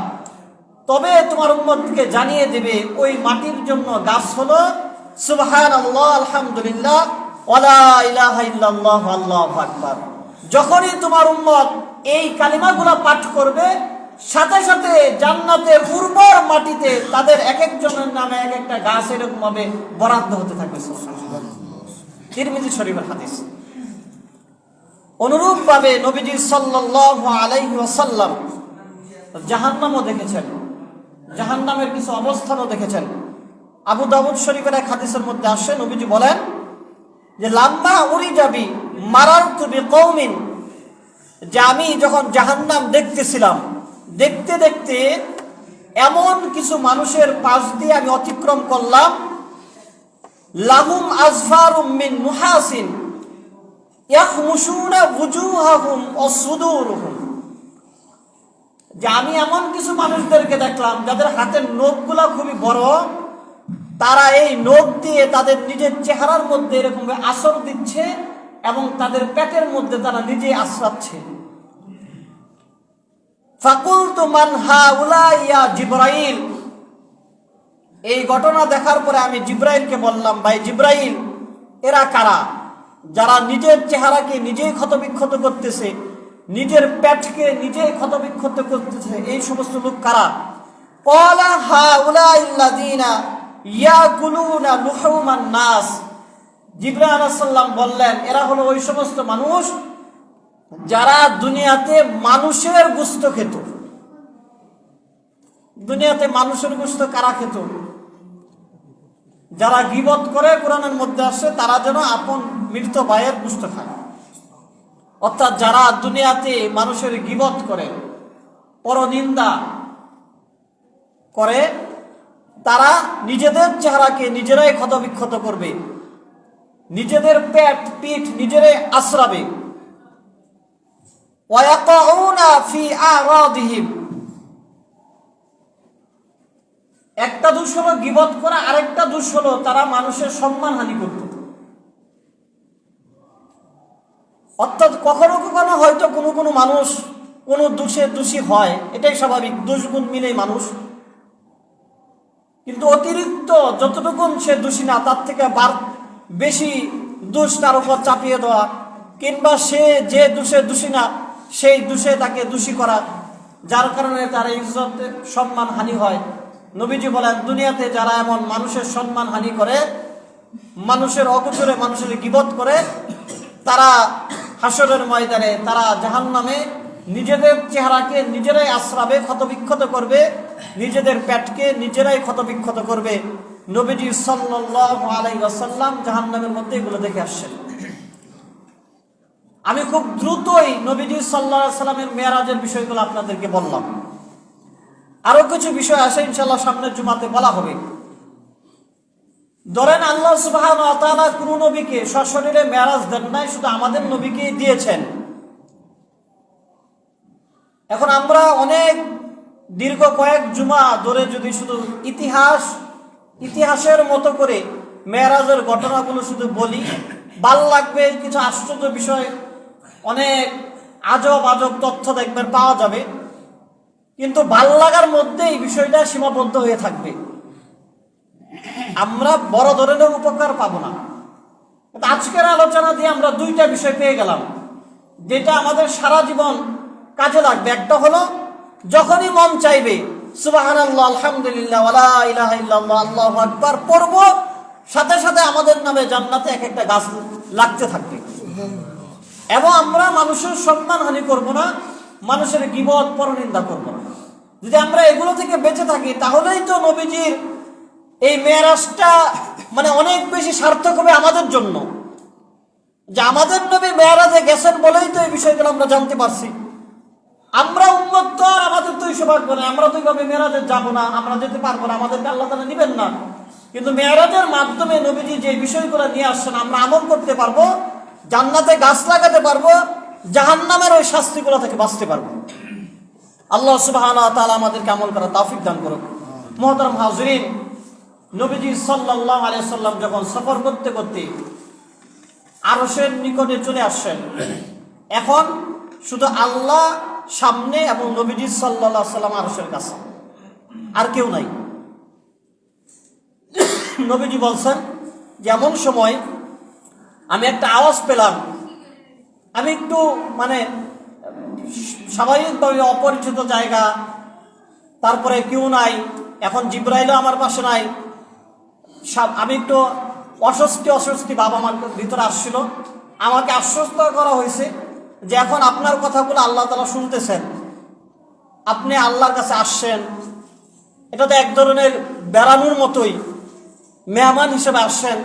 তবে তোমার উম্মতকে জানিয়ে দেবে ওই মাটির জন্য গাছ হলো সুবহানাল্লাহ, আলহামদুলিল্লাহ, ওয়ালা ইলাহা ইল্লাল্লাহ, আল্লাহু আকবার। যখনই তোমার উম্মত এই কালিমাগুলো পাঠ করবে, সাথে সাথে জান্নাতের উর্বর মাটিতে তাদের এক একজনের নামে এক একটা গাছ এরকম ভাবে বরাদ্দ হতে থাকবে। তিরমিজি শরীফের হাদিস। অনুরূপ ভাবে নবীজি সাল্লাল্লাহু আলাইহি ওয়াসাল্লাম জাহান্নামও দেখেছেন, জাহান্নামের কিছু অবস্থানও দেখেছেন। আবু দাউদ শরীফের এক হাদিসের মধ্যে আসে, নবীজি বলেন যে লাম্মা উরিজাবি মারারতু বিকৌমিন, যে আমি যখন জাহান্নাম দেখতেছিলাম, দেখতে দেখতে এমন কিছু মানুষের পাশ দিয়ে আমি অতিক্রম করলাম, লাহুম আজফারুম মিন নুহাসিন ইয়াখমুশুনা ওয়ুজুহাহুম ওয়া সুদুরুহুম, যে আমি এমন কিছু মানুষদেরকে দেখলাম যাদের হাতের নখগুলা খুবই বড়, তারা এই নখ দিয়ে তাদের নিজের চেহারার মধ্যে এরকম আসর দিচ্ছে এবং তাদের পেটের মধ্যে তারা নিজে আশ্রাচ্ছে। ফাকুলতু মান হাউলা ইয়া জিবরাইল, এই ঘটনা দেখার পরে আমি জিবরাইলকে বললাম, ভাই জিবরাইল, এরা কারা যারা নিজের চেহারাকে নিজেই ক্ষতবিক্ষত করতেছে, নিজের পেটকে নিজেই ক্ষতবিক্ষত করতেছে, এই সমস্ত লোক কারা? ক্বালা হাউলাইল্লাযীনা ইয়াকুলুনা লুহুমান নাস, জিবরাইল আলাইহিস সালাম বললেন, এরা হলো ওই সমস্ত মানুষ যারা দুনিয়াতে মানুষের গোশত খেত। দুনিয়াতে মানুষের গোশত কারা খেত? যারা গীবত করে, কোরআনের মধ্যে আসে তারা যেন আপন মৃত ভাইয়ের গোশত খায়। অর্থাৎ যারা দুনিয়াতে মানুষের গীবত করে, পরনিন্দা করে, তারা নিজেদের চেহারাকে নিজেরাই ক্ষতবিক্ষত করবে, নিজেদের পিঠ নিজেরাই আশ্রাবে। ওয়ায়াকাউনা ফি আরাদিহিম, একটা দোষ হলো গীবত করা, আরেকটা দোষ হলো তারা মানুষের সম্মানহানি করত। অর্থাৎ কখনো কখনো হয়তো কোনো কোনো মানুষ কোনো দোষে দোষী হয়, এটাই স্বাভাবিক, দোষ গুণ মিলেই মানুষ। কিন্তু অতিরিক্ত যতটুকু সে দোষী না, তার থেকে বেশি দোষ তার উপর চাপিয়ে দেওয়া, কিংবা সে যে দোষে দোষী না সেই দোষে তাকে দোষী করা, যার কারণে তার ইজ্জত সম্মান হানি হয়। নবীজি বলেন, দুনিয়াতে যারা এমন মানুষের সম্মান হানি করে, মানুষের অগোচরে মানুষের গীবত করে, তারা হাসরের ময়দানে তারা জাহান্নামে নিজেদের চেহারাকে নিজেরাই আশ্রাবে, ক্ষতবিক্ষত করবে, নিজেদের পেটকে নিজেরাই ক্ষতবিক্ষত করবে। নবীজি সাল্লাল্লাহু আলাইহি ওয়াসাল্লাম জাহান্নামের মধ্যে এগুলো দেখে আসছেন। আমি খুব দ্রুতই নবীজি সাল্লাল্লাহু আলাইহি ওয়াসাল্লামের মেরাজের বিষয়গুলো আপনাদেরকে বললাম। আরো কিছু বিষয় আছে, ইনশাআল্লাহ সামনের জুমাতে বলা হবে। ধরেন আল্লাহ সুবহানাহু ওয়া তাআলা কোন নবীকে সশরীরে মেরাজ দেন নাই, শুধু আমাদের নবীকেই দিয়েছেন। এখন আমরা অনেক দীর্ঘ কয়েক জুমা ধরে যদি শুধু ইতিহাসের মতো করে মেরাজের ঘটনাগুলো শুধু বলি, ভাল লাগবে, কিছু আশ্চর্য বিষয়, অনেক আজব আজব তথ্য দেখবেন পাওয়া যাবে, কিন্তু ভাল লাগার মধ্যে এই বিষয়টা সীমাবদ্ধ হয়ে থাকবে, আমরা বড় ধরনের উপকার পাবো না। আজকের আলোচনা দিয়ে আমরা দুইটা বিষয় পেয়ে গেলাম যেটা আমাদের সারা জীবন কাজে লাগবে। একটা হলো যখনই মন চাইবে সুবহানাল্লাহ, আলহামদুলিল্লাহ, ওয়ালা ইলাহা ইল্লাল্লাহ, আল্লাহু আকবার পড়ব, সাথে সাথে আমাদের নামে জান্নাতে এক একটা গাছ লাগতে থাকবে। এবং আমরা মানুষের সম্মানহানি করব না, মানুষের গীবত পরনিন্দা করব না। যদি আমরা এগুলো থেকে বেঁচে থাকি, তাহলেই তো নবীজির এই মেরাজটা মানে অনেক বেশি সার্থক হবে আমাদের জন্য, যে আমাদের নবী মেরাজে গেছেন বলেই তো এই বিষয়গুলো আমরা জানতে পারছি। আমরা উম্মত তো, আর আমাদের তো এই সৌভাগ্য নেই, আমরা তো এইভাবে মেরাজে যাবো না, আমরা যেতে পারবো না, আমাদেরকে আল্লাহ তাআলা নিবেন না। কিন্তু মেরাজের মাধ্যমে নবীজি যে বিষয়গুলো নিয়ে আসছেন, আমরা আমল করতে পারবো, জান্নাতে গাছ লাগাতে পারবো, জাহান্নামের ওই শাস্তিগুলো থেকে বাঁচতে পারবো। আল্লাহ সুবহানাহু ওয়া তাআলা আমাদেরকে আমল করার তৌফিক দান করুন। মুহতারাম হাজিরিন, নবীজি সাল্লাল্লাহু আলাইহি ওয়াসাল্লাম যখন সফর করতে করতে আরশের নিকটে চলে আসছেন, এখন শুধু আল্লাহ সামনে এবং নবীজি সাল্লাল্লাহু আলাইহি সাল্লাম আরশের কাছে, আর কেউ নাই। নবীজি বলছেন যে এমন সময় আমি একটা আওয়াজ পেলাম, আমি একটু মানে স্বাভাবিকভাবে অপরিচিত জায়গা, তারপরে কেউ নাই, এখন জিব্রাইলও আমার পাশে নাই, আমি একটু অস্বস্তি ভাব আমার ভিতরে আসছিল। আমাকে আশ্বস্ত করা হয়েছে যে এখন আপনার কথাগুলো আল্লাহ তাআলা শুনতেছেন, আপনি আল্লাহর কাছে আসছেন, এটা তো এক ধরনের বেড়ানোর মতোই, মেহমান হিসেবে আসছেন,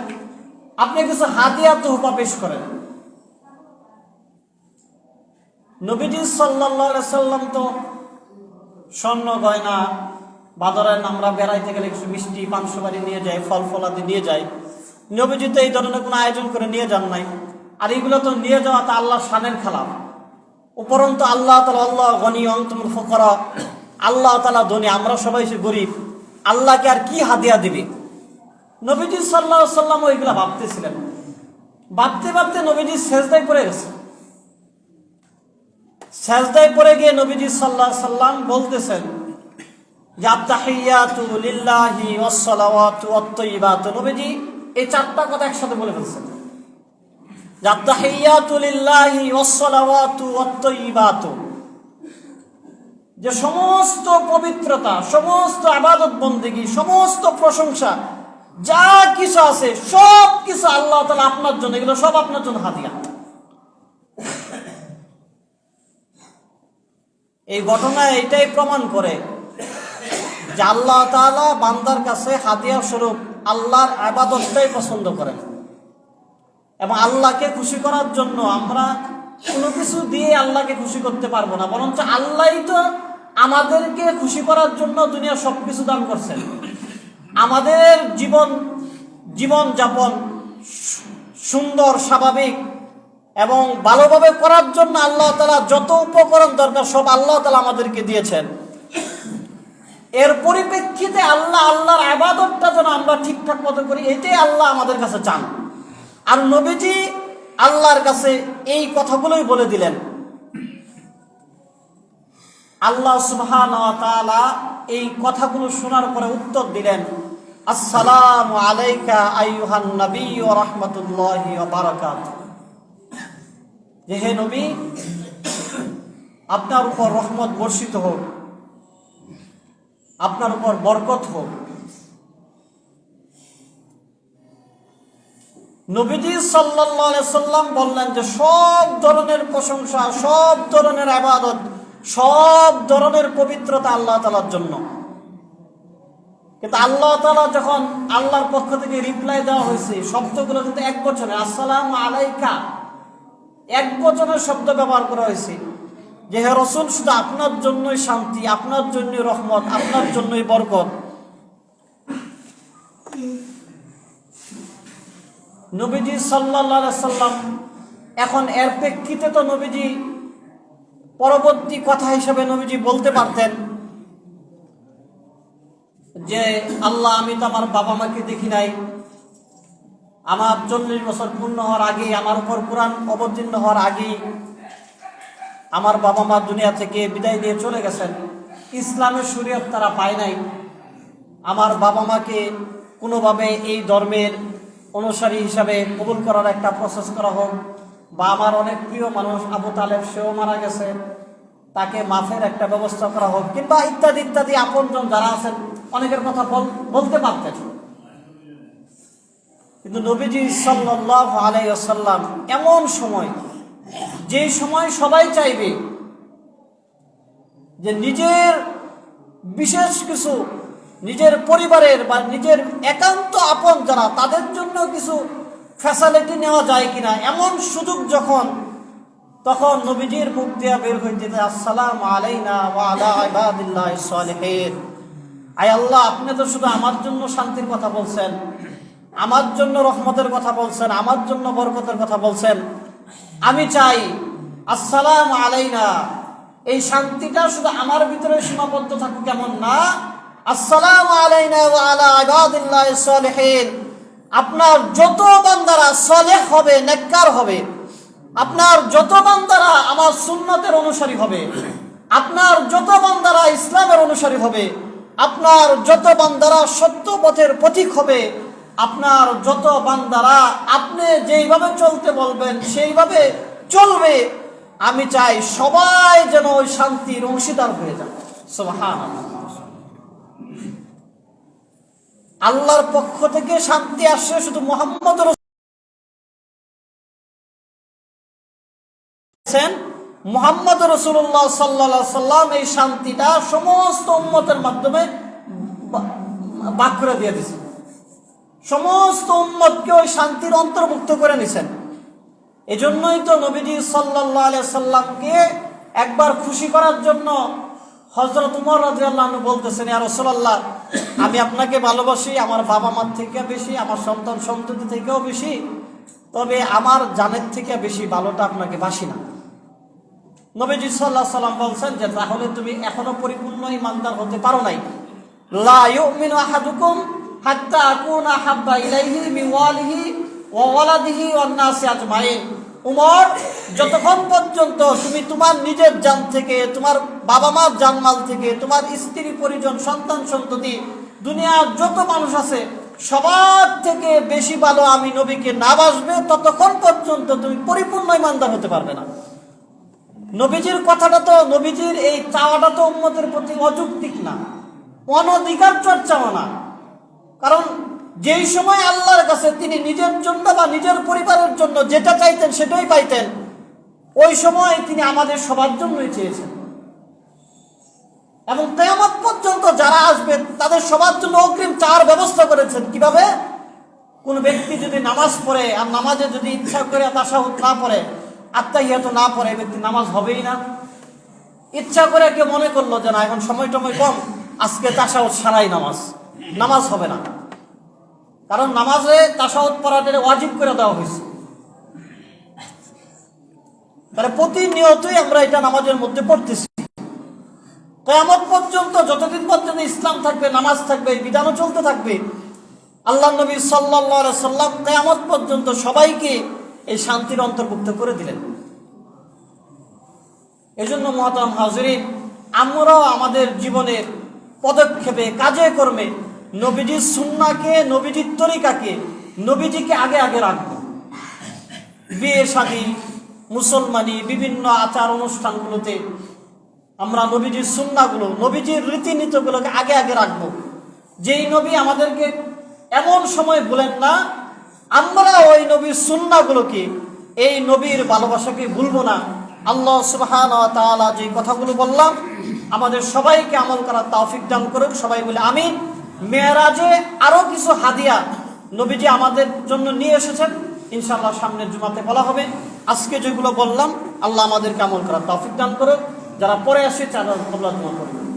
আপনি কিছু হাদিয়া তোহফা পেশ করেন। নবীজি সাল্লাল্লাহু আলাইহি সাল্লাম তো স্বর্ণ গয়না বা ধরেন আমরা বেড়াইতে গেলে কিছু মিষ্টি পানসুপারি নিয়ে যাই, ফল ফলাদি নিয়ে যাই, নবীজি তো এই ধরনের কোনো আয়োজন করে নিয়ে যান নাই। আর এগুলো তো নিয়ে যাওয়া তা আল্লাহর শানের খেলাফ। উপরন্তু আল্লাহ তাআলা আল্লাহ গনি আনতুমুল ফুকারা, আল্লাহ তাআলা ধনী, আমরা সবাই গরিব, আল্লাহকে আর কি হাদিয়া দিবে। নবীজি সাল্লাল্লাহু আলাইহি সাল্লাম ওইগুলা ভাবতেছিলেন। ভাবতে ভাবতে নবীজি সেজদায় পড়ে গেছে। সেজদায় পড়ে গিয়ে নবীজি সাল্লাল্লাহু আলাইহি সাল্লাম বলতেছেন যে আত-তাহিয়াতু লিল্লাহি ওয়াস-সালাওয়াতু ওয়াত-তাইয়্যিবাতু। নবীজি এই চারটা কথা একসাথে বলে ফেলছেন, যে আত-তাহিয়াতু লিল্লাহি ওয়াস-সালাওয়াতু ওয়াত-তাইয়্যিবাতু, যে সমস্ত পবিত্রতা, সমস্ত ইবাদত বন্দেগী, সমস্ত প্রশংসা যা কিছু আছে সব কিছু আল্লাহ তাআলা আপনার জন্য, এগুলো সব আপনার জন্য হাদিয়া। এই ঘটনা এটাই প্রমাণ করে যে আল্লাহ তাআলা বান্দার কাছে হাদিয়া স্বরূপ আল্লাহর ইবাদতটাই পছন্দ করেন, এবং আল্লাহকে খুশি করার জন্য আমরা কোনো কিছু দিয়ে আল্লাহকে খুশি করতে পারবো না, বরঞ্চ আল্লাহই তো আমাদেরকে খুশি করার জন্য দুনিয়ার সবকিছু দান করছেন। আমাদের জীবন যাপন সুন্দর, স্বাভাবিক এবং ভালোভাবে করার জন্য আল্লাহ তাআলা যত উপকরণ দরকার সব আল্লাহ তাআলা আমাদেরকে দিয়েছেন। এর পরিপ্রেক্ষিতে আল্লাহর ইবাদতটা যেন আমরা ঠিকঠাক মতো করি, এটাই আল্লাহ আমাদের কাছে চান। আর নবীজি আল্লাহর কাছে এই কথাগুলোই বলে দিলেন। আল্লাহ সুবহানাহু ওয়া তাআলা এই কথাগুলো শোনার পরে উত্তর দিলেন, আসসালামু আলাইকা আইয়ুহান নবী ওয়া রাহমাতুল্লাহি ওয়া বারাকাতুহু। যে হে নবী, আপনার উপর রহমত বর্ষিত হোক, আপনার উপর বরকত হোক। নবীজি সাল্লাল্লাহু আলাইহি সাল্লাম বললেন যে সব ধরনের প্রশংসা, সব ধরনের ইবাদত, সব ধরনের পবিত্রতা আল্লাহ তাআলার জন্য। কিন্তু আল্লাহ তাআলা যখন আল্লাহর পক্ষ থেকে রিপ্লাই দেওয়া হয়েছে, শব্দগুলো কিন্তু এক বচনে, আসসালামু আলাইকা, এক বচনের শব্দ ব্যবহার করা হয়েছে, যে হে রাসূল, শুধু আপনার জন্যই শান্তি, আপনার জন্যই রহমত, আপনার জন্যই বরকত। নবীজি সাল্লাল্লাহু আলাইহি সাল্লাম এখন এর প্রেক্ষিতে তো নবীজি পরবর্তী কথা হিসেবে নবীজি বলতে পারতেন যে আল্লাহ, আমি তো আমার বাবা মাকে দেখি নাই, আমার 40 বছর পূর্ণ হওয়ার আগে, আমার উপর কোরআন অবতীর্ণ হওয়ার আগে আমার বাবা মা দুনিয়া থেকে বিদায় দিয়ে চলে গেছেন, ইসলামের শরীয়ত তারা পায় নাই, আমার বাবা মাকে কোনোভাবে এই ধর্মের অনুসারী হিসাবে কবুল করার একটা প্রসেস করা হোক, বা আমার অনেক প্রিয় মানুষ আবু তালেব, সেও মারা গেছে, তাকে মাফের একটা ব্যবস্থা করা হোক, কিংবা ইত্যাদি ইত্যাদি আপনজন যারা আছেন অনেকের কথা বলতে পারতেন। কিন্তু নবীজি সাল্লাল্লাহু আলাইহি ওয়াসাল্লাম এমন সময়, যে সময় সবাই চাইবে যে নিজের বিশেষ কিছু, নিজের পরিবারের বা নিজের একান্ত আপন যারা, তাদের জন্য কিছু ফ্যাসিলিটি নেওয়া যায় কিনা, এমন সুযোগ যখন, তখন নবীজির মুখ দিয়া বের হইতে, আসসালামু আলাইনা ওয়া আলা ইবাদিল্লাহিস সালিহিন। আয় আল্লাহ, আপনি তো শুধু আমার জন্য শান্তির কথা বলছেন, আমার জন্য রহমতের কথা বলছেন, আমার জন্য বরকতের কথা বলছেন। আমি চাই আসসালামু আলাইনা, এই শান্তিটা শুধু আমার ভিতরে সীমাবদ্ধ থাকুক এমন না, আসসালামু আলাইনা ওয়া আলা ইবাদিল্লাহিস সালিহিন, আপনার যত বান্দারা সালেহ হবে, নেককার হবে, আপনার যত বান্দারা আমার সুন্নতের অনুসারী হবে, আপনার যত বান্দারা ইসলামের অনুসারী হবে, আপনার যত বান্দারা সত্য পথের পথিক হবে, আপনার যত বান্দারা আপনি যেইভাবে চলতে বলবেন সেইভাবে চলবে, আমি চাই সবাই যেন ওই শান্তির অংশীদার হয়ে যায়। সুবহানাল্লাহ। আল্লাহর পক্ষ থেকে শান্তি আসে শুধু মুহাম্মদ মুহাম্মদ রাসূলুল্লাহ সাল্লাল্লাহু আলাইহি সাল্লাম এই শান্তিটা সমস্ত উম্মতের মাধ্যমে ভাগ করে দিয়ে দিয়েছেন, সমস্ত উম্মতকে ওই শান্তির অন্তর্ভুক্ত করে নিছেন। এজন্যই তো নবীজি সাল্লাল্লাহু আলাইহি সাল্লামকে একবার খুশি করার জন্য হযরত উমর রাদিয়াল্লাহু আনহু বলতেছেন, ইয়া রাসূলুল্লাহ, আমি আপনাকে ভালোবাসি আমার বাবা মার থেকে বেশি, আমার সন্তান সন্ততি থেকেও বেশি, তবে আমার জানের থেকে বেশি ভালোটা আপনাকে বাসি না। নবীজি সাল্লাল্লাহু আলাইহি সাল্লাম বলছেন যে তাহলে তুমি এখনো পরিপূর্ণ ঈমানদার হতে পারো নাই। লা ইউমিনু আহাদুকুম হাত্তা আকুনা হাব্বা ইলাইহি মিন ওয়ালিহি ওয়া ওয়ালাদিহি ওয়ান নাসি আজমাইন। উমর, যতক্ষণ পর্যন্ত তুমি তোমার নিজের জান থেকে, তোমার বাবা মার জানমাল থেকে, তোমার স্ত্রী পরিজন সন্তান সন্ততি দুনিয়ার যত মানুষ আছে সবার থেকে বেশি ভালো আমি নবীকে না বাসবে, ততক্ষণ পর্যন্ত তুমি পরিপূর্ণ ঈমানদার হতে পারবে না। নবীজির কথাটা তো, নবীজির এই চাওয়াটা তো উম্মতের প্রতি অযৌক্তিক না, অনধিকার চর্চাও না। কারণ যেই সময় আল্লাহর কাছে তিনি নিজের জন্য বা নিজের পরিবারের জন্য যেটা চাইতেন সেটাই পাইতেন, ওই সময় তিনি আমাদের সবার জন্যই চেয়েছেন। এবং কিয়ামত পর্যন্ত যারা আসবে তাদের সবার জন্য অগ্রিম চাওয়ার ব্যবস্থা করেছেন। কিভাবে? কোন ব্যক্তি যদি নামাজ পড়ে আর নামাজে যদি ইচ্ছা করে তাশাহুদ না পড়ে, আত্তাহিয়াত না পড়ে, ব্যক্তি নামাজ হবেই না। ইচ্ছা করে কেউ মনে করলো যে না এখন সময় টময় কম, আজকে তাশাহুদ সারাই নামাজ হবে না, কারণ নামাজে তাশাহুদ পড়াটা ওয়াজিব করে দেওয়া হয়েছে। তাহলে প্রতিনিয়তই আমরা এটা নামাজের মধ্যে পড়তেছি। কিয়ামত পর্যন্ত যতদিন পর্যন্ত ইসলাম থাকবে, নামাজ থাকবে, এই বিধানও চলতে থাকবে। আল্লাহ নবী সাল্লাল্লাহু আলাইহি সাল্লাম কিয়ামত পর্যন্ত সবাইকে এই শান্তির অন্তর্ভুক্ত করে দিলেন। এজন্য মুহতারাম হাজিরিন, আমরাও আমাদের জীবনের পদক্ষেপে কাজে কর্মে নবীজির সুন্নাহকে, নবীজির তরিকাকে, নবীজিকে আগে আগে রাখবো। বিয়ে শাদী, মুসলমানি, বিভিন্ন আচার অনুষ্ঠানগুলোতে আমরা নবীজির সুন্নাহগুলো, নবীজির রীতিনীতিগুলোকে আগে আগে রাখবো। যেই নবী আমাদেরকে এমন সময় বলেন না, আমরা ওই নবীর সুন্নাহগুলোকে, এই নবীর ভালোবাসাকে ভুলবো না। আল্লাহ সুবহানাহু ওয়া তাআলা যে কথাগুলো বললাম আমাদের সবাইকে আমল করার তৌফিক দান করুক। সবাই বলে আমিন। মেরাজে আরো কিছু হাদিয়া নবীজি আমাদের জন্য নিয়ে এসেছেন, ইনশাআল্লাহ সামনের জুমাতে বলা হবে। আজকে যেগুলো বললাম আল্লাহ আমাদেরকে আমল করার তৌফিক দান করুক। যারা পরে আসে তারা কবুল করুন।